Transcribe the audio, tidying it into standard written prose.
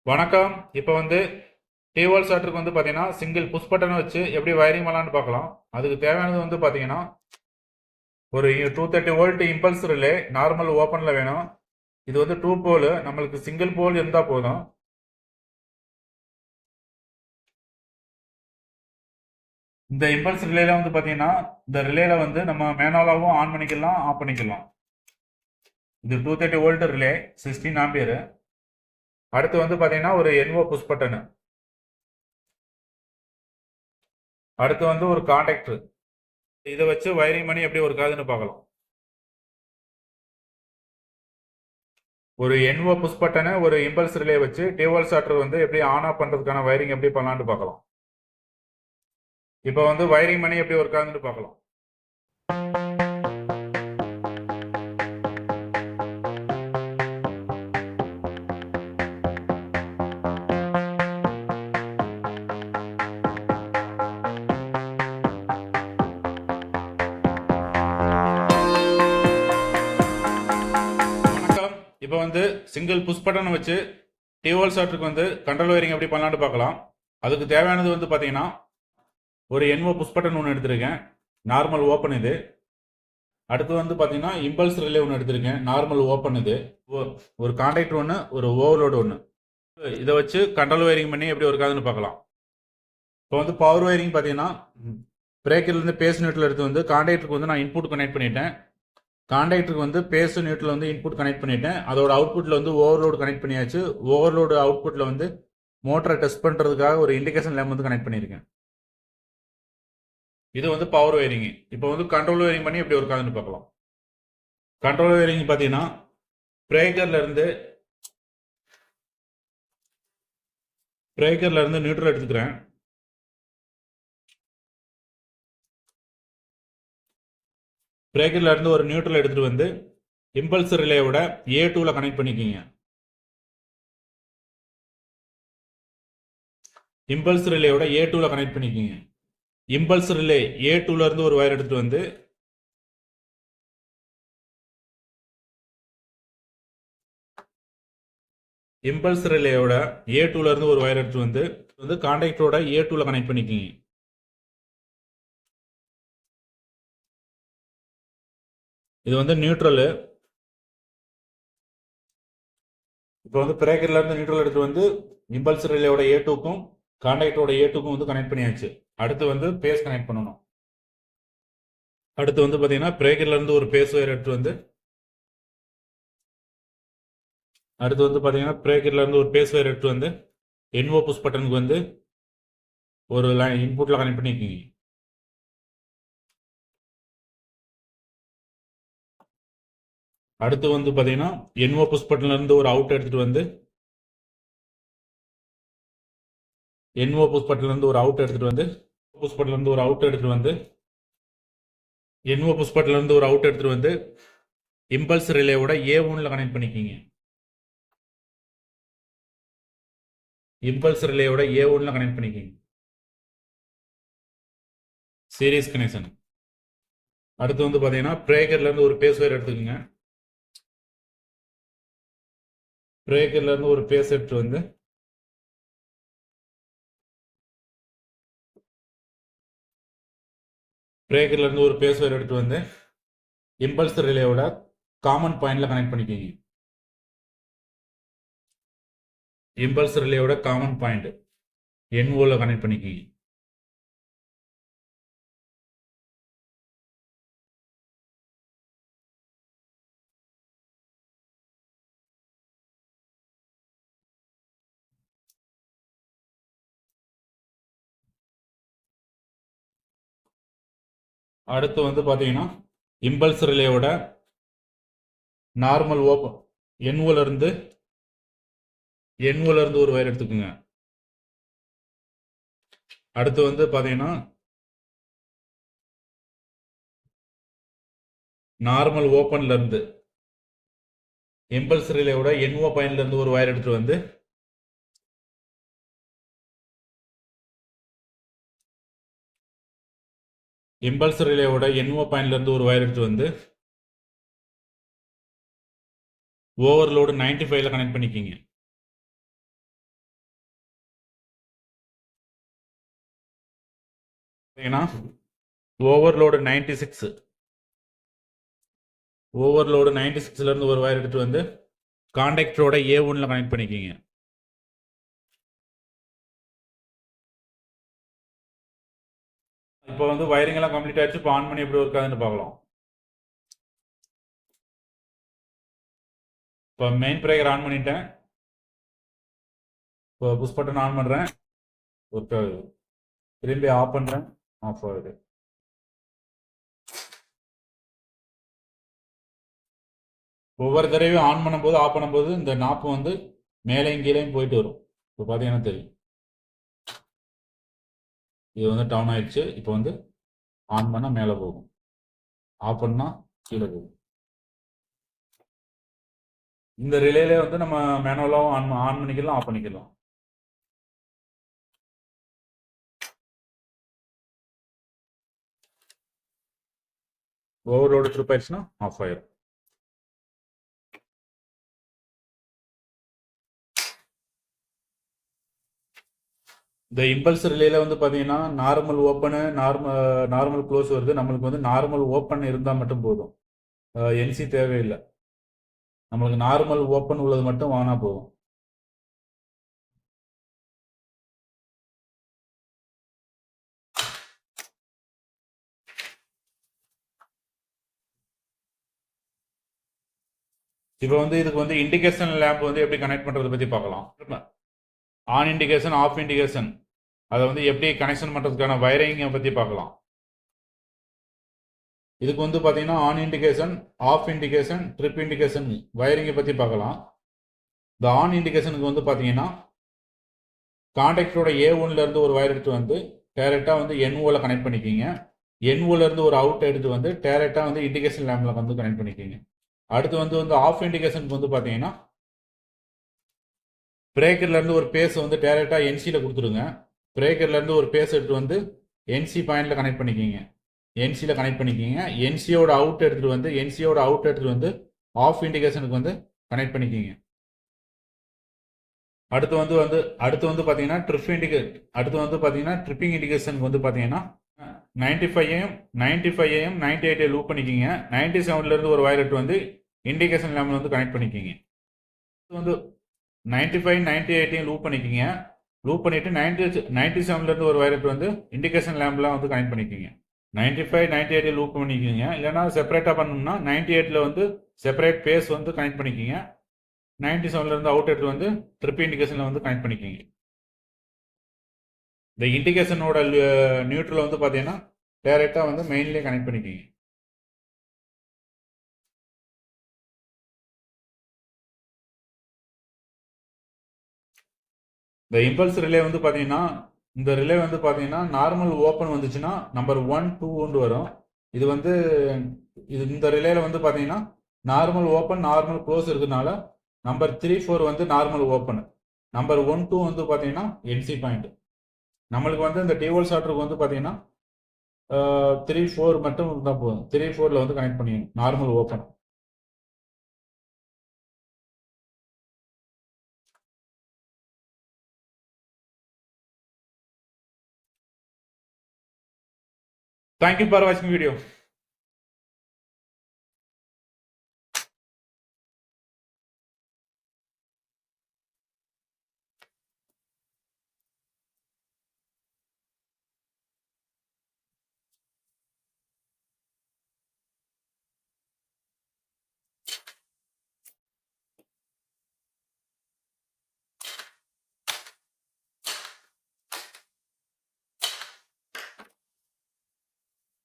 வணக்கம். இப்போ டிவோல் சார்ட்டருக்கு பார்த்தீங்கன்னா சிங்கிள் புஷ் பட்டன் வச்சு எப்படி வயரிங் பண்ணலான்னு பார்க்கலாம். அதுக்கு தேவையானது பார்த்தீங்கன்னா ஒரு 230 வோல்ட் இம்பல்ஸ் ரிலே நார்மல் ஓப்பனில் வேணும். இது 2 போல், நம்மளுக்கு சிங்கிள் போல் இருந்தால் போதும். இந்த இம்பல்ஸ் ரிலேல பார்த்தீங்கன்னா இந்த ரிலேல நம்ம மேனுவலாகவும் ஆன் பண்ணிக்கலாம், ஆஃப் பண்ணிக்கலாம். இது 230 வோல்ட் ரிலே, 16 ஆம்பியர். அடுத்து பார்த்தீங்கன்னா ஒரு NO புஷ் பட்டனு. அடுத்து ஒரு கான்டாக்டர். இதை வச்சு வயரிங் பண்ணி எப்படி ஒரு காதுன்னு பார்க்கலாம். ஒரு NO புஷ் பட்டனை ஒரு இம்பல்ஸ் ரிலே வச்சு டிவோல் சார்ட்டர் எப்படி ஆன் ஆஃப் பண்றதுக்கான வயரிங் எப்படி பண்ணலான்னு பார்க்கலாம். இப்போ வயரிங் பண்ணி எப்படி ஒரு காதுன்னு பார்க்கலாம். இப்போ சிங்கிள் புஷ் பட்டன் வச்சு டிவோல் சார்ட்டருக்கு கண்ட்ரோல் வயரிங் எப்படி பண்ணலான்னு பார்க்கலாம். அதுக்கு தேவையானது பார்த்தீங்கன்னா ஒரு NO புஷ் பட்டன் ஒன்று எடுத்திருக்கேன், நார்மல் ஓப்பன் இது. அடுத்து பார்த்தீங்கன்னா இம்பல்ஸ் ரிலே ஒன்று எடுத்திருக்கேன், நார்மல் ஓப்பன் இது. ஒரு கான்டாக்டர் ஒன்று, ஒரு ஓவர்லோடு ஒன்று. இதை வச்சு கண்ட்ரோல் வயரிங் பண்ணி எப்படி ஒரு காதுன்னு பார்க்கலாம். இப்போ பவர் வயரிங் பார்த்தீங்கன்னா பிரேக்கர்லேருந்து பேஸ் நியூட்ரல் எடுத்து கான்டாக்டருக்கு நான் இன்புட் கனெக்ட் பண்ணிட்டேன். கான்டாக்டருக்கு பேஸ் நியூட்ரல் இன்புட் கனெக்ட் பண்ணிட்டேன். அதோட அவுட்புட்டில் ஓவர்லோடு கனெக்ட் பண்ணியாச்சு. ஓவர்லோடு அவுட்புட்டில் மோட்டரை டெஸ்ட் பண்ணுறதுக்காக ஒரு இண்டிகேஷன் லேம்ப் கனெக்ட் பண்ணியிருக்கேன். இது பவர் வயரிங். இப்போ கண்ட்ரோல் வயரிங் பண்ணி எப்படி ஒரு காதுன்னு பார்க்கலாம். கண்ட்ரோல் வயரிங் பார்த்தீங்கன்னா பிரேக்கர்ல இருந்து நியூட்ரல் எடுத்துக்கிறேன். பிரேக்கர்ல இருந்து ஒரு நியூட்ரல் எடுத்துட்டு இம்பல்ஸ் ரிலேயோட A2ல கனெக்ட் பண்ணிக்கிங்க. இம்பல்ஸ் ரிலேயோட A2ல கனெக்ட் பண்ணிக்கிங்க. இம்பல்ஸ் ரிலே A2ல இருந்து ஒரு வயர் எடுத்துட்டு இம்பல்ஸ் ரிலேயோட A2ல இருந்து ஒரு வயர் எடுத்துட்டு கான்டாக்டரோட A2ல கனெக்ட் பண்ணிக்கிங்க. இது நியூட்ரல். இப்போ பிரேக்கர்ல இருந்து நியூட்ரல் எடுத்து இம்பல்ஸ் ரிலேயோட A2க்கும் கான்டாக்டரோட A2க்கும் கனெக்ட் பண்ணியாச்சு. அடுத்து பேஸ் கனெக்ட் பண்ணணும். அடுத்து பார்த்தீங்கன்னா பிரேக்கர்ல இருந்து ஒரு பேஸ் வயர் எடுத்து அடுத்து பார்த்தீங்கன்னா பிரேக்கர்ல இருந்து ஒரு பேஸ் வயர் எடுத்து NO புஷ் பட்டனுக்கு ஒரு லைன் இன்புட்ல கனெக்ட் பண்ணிக்கிங்க. அடுத்து பார்த்தீங்கன்னா NO புஷ் பட்டன்ல இருந்து ஒரு அவுட் எடுத்துட்டு NO புஷ் பட்டன்ல இருந்து ஒரு அவுட் எடுத்துட்டு புஷ் பட்டன்ல இருந்து ஒரு அவுட் எடுத்துட்டு NO புஷ் பட்டன்ல இருந்து ஒரு அவுட் எடுத்துட்டு இம்பல்ஸ் ரிலேவோட A1ல கனெக்ட் பண்ணிக்கிங்க. இம்பல்ஸ் ரிலேயோட A1ல கனெக்ட் பண்ணிக்கிங்க. Series connection. அடுத்து பார்த்தீங்கன்னா பிரேக்கர்ல இருந்து ஒரு பேஸ் வயர் எடுத்துக்கோங்க. பிரேக்கர்ல இருந்து ஒரு பேஸ் எடுத்து பிரேக்கர்ல இருந்து ஒரு பேஸ் வயர் எடுத்து இம்பல்ஸ் ரிலேயோட காமன் பாயிண்ட்ல கனெக்ட் பண்ணிக்கிங்க. இம்பல்ஸ் ரிலேயோட காமன் பாயிண்ட் NOல கனெக்ட் பண்ணிக்கிங்க. அடுத்து பார்த்தீங்கன்னா இம்பல்ஸ் ரிலேயோட நார்மல் ஓப்பன் NOல இருந்து ஒரு வயர் எடுத்துக்கோங்க. அடுத்து பார்த்தீங்கன்னா நார்மல் ஓப்பன்ல இருந்து இம்பல்ஸ் ரிலேயோட NO பாயிண்ட்ல இருந்து ஒரு வயர் எடுத்துட்டு இம்பல்ஸ் ரிலேயோட NO பாயிண்ட்ல இருந்து ஒரு வயர் எடுத்து ஓவர்லோடு 95ல கனெக்ட் பண்ணிக்கிங்க. பார்த்தீங்கன்னா ஓவர்லோடு 96 ஓவர்லோடு 96ல இருந்து ஒரு வயர் எடுத்து வந்து கான்டாக்டரோட A1ல கனெக்ட் பண்ணிக்கிங்க. இப்போ வந்து வயரிங் எல்லாம் கம்ப்ளீட் ஆயிடுச்சு. இப்போ ஆன் பண்ணி எப்படி ஒர்க் ஆகுதுன்னு பார்க்கலாம். இப்போ மெயின் பிரேக்கர் ஆன் பண்ணிட்டேன். இப்போ புஷ் பட்டன் ஆன் பண்ணுறேன், ஒர்க் ஆகுது. திரும்பி ஆஃப் பண்ணுறேன், ஆஃப் ஆகுது. ஒவ்வொரு தடவையும் ஆன் பண்ணும்போது ஆஃப் பண்ணும்போது இந்த நாப்பு வந்து மேலேயும் கீழேயும் போயிட்டு வரும். இப்போ பார்த்தீங்கன்னா தெரியும். இது வந்து டவுன் ஆயிடுச்சு. இப்போ வந்து ஆன் பண்ணால் மேலே போகும், ஆஃப் பண்ணால் கீழே போகும். இந்த ரிலேலே வந்து நம்ம மேனுவலாகவும் ஆன் பண்ணிக்கலாம், ஆஃப் பண்ணிக்கலாம். ஓவர்லோடு ட்ரிப் ஆயிடுச்சுன்னா ஆஃப் ஆயிடும். இந்த இம்பல்ஸ் ரிலேல வந்து பார்த்தீங்கன்னா நார்மல் ஓப்பனு நார்மல் க்ளோஸ் வருது. நம்மளுக்கு வந்து நார்மல் ஓப்பன் இருந்தால் மட்டும் போதும், என்சி தேவையில்லை. நம்மளுக்கு நார்மல் ஓப்பன் உள்ளது மட்டும் வாங்கினா போதும். இப்போ வந்து இதுக்கு வந்து இண்டிகேஷன் லேம்ப் வந்து எப்படி கனெக்ட் பண்ணுறதை பற்றி பார்க்கலாம். ஆன் இண்டிகேஷன், ஆஃப் இண்டிகேஷன், அதை வந்து எப்படி கனெக்ஷன் பண்ணுறதுக்கான வயரிங்கை பற்றி பார்க்கலாம். இதுக்கு வந்து பார்த்தீங்கன்னா on indication, off indication, trip indication வயரிங்கை பற்றி பார்க்கலாம். இந்த ஆன் இண்டிகேஷனுக்கு வந்து பார்த்தீங்கன்னா கான்டாக்டரோட A1லேருந்து ஒரு வயர் எடுத்து வந்து டேரெக்டாக வந்து NOவில் கனெக்ட் பண்ணிக்கிங்க. NOலேருந்து ஒரு அவுட் எடுத்து வந்து டேரெக்டாக வந்து இண்டிகேஷன் லேம்பில் வந்து கனெக்ட் பண்ணிக்கிங்க. அடுத்து வந்து ஆஃப் இண்டிகேஷனுக்கு வந்து பார்த்தீங்கன்னா பிரேக்கர்லேருந்து ஒரு பேஸ் வந்து டேரெக்டாக NCயில் கொடுத்துருங்க. பிரேக்கர்லேருந்து ஒரு பேஸ் எடுத்து வந்து NC பாயிண்டில் கனெக்ட் பண்ணிக்கிங்க. NCயில் கனெக்ட் பண்ணிக்கிங்க. NCயோட அவுட் எடுத்துகிட்டு வந்து ஆஃப் இண்டிகேஷனுக்கு வந்து கனெக்ட் பண்ணிக்கிங்க. அடுத்து வந்து பார்த்தீங்கன்னா ட்ரிப்பிங் இண்டிகேஷனுக்கு வந்து பார்த்தீங்கன்னா 95am 98 லூப் பண்ணிக்கிங்க. 97லேருந்து ஒரு வயர் எடுத்து வந்து இண்டிகேஷன் லேம்பில் வந்து கனெக்ட் பண்ணிக்கிங்க. வந்து 95 98 லூப் பண்ணிக்கிங்க. லூப் பண்ணிவிட்டு 97லேருந்து ஒரு வயர் எடுத்து வந்து இண்டிகேஷன் லேம்பில் வந்து கனெக்ட் பண்ணிக்கிங்க. 95 98 லூப் பண்ணிக்கிங்க. இல்லைன்னா செப்பரேட்டாக பண்ணணும்னா 98ல் வந்து செப்பரேட் பேஸ் வந்து கனெக்ட் பண்ணிக்கிங்க. 97லேருந்து அவுட் எடுத்து வந்து ட்ரிப் இண்டிகேஷனில் வந்து கனெக்ட் பண்ணிக்கிங்க. இந்த இண்டிகேஷனோட நியூட்ரல் வந்து பார்த்தீங்கன்னா டேரெக்டாக வந்து மெயின்லேயே கனெக்ட் பண்ணிக்கிங்க. இந்த இம்பல்ஸ் ரிலே வந்து பார்த்தீங்கன்னா இந்த ரிலே வந்து பார்த்தீங்கன்னா நார்மல் ஓப்பன் வந்துச்சுன்னா நம்பர் 1 2 வரும். இது வந்து இந்த ரிலேல வந்து பார்த்தீங்கன்னா நார்மல் ஓப்பன் நார்மல் க்ளோஸ் இருக்கிறதுனால நம்பர் 3 4 வந்து நார்மல் ஓப்பன், நம்பர் 1 2 வந்து பார்த்தீங்கன்னா NC பாயிண்ட். நம்மளுக்கு வந்து இந்த டிவோல் ஷார்ட்டருக்கு வந்து பார்த்தீங்கன்னா 3 4 மட்டும் தான் போதும். 3 4ல் வந்து கனெக்ட் பண்ணிக்கணும் normal open. Thank you for watching video.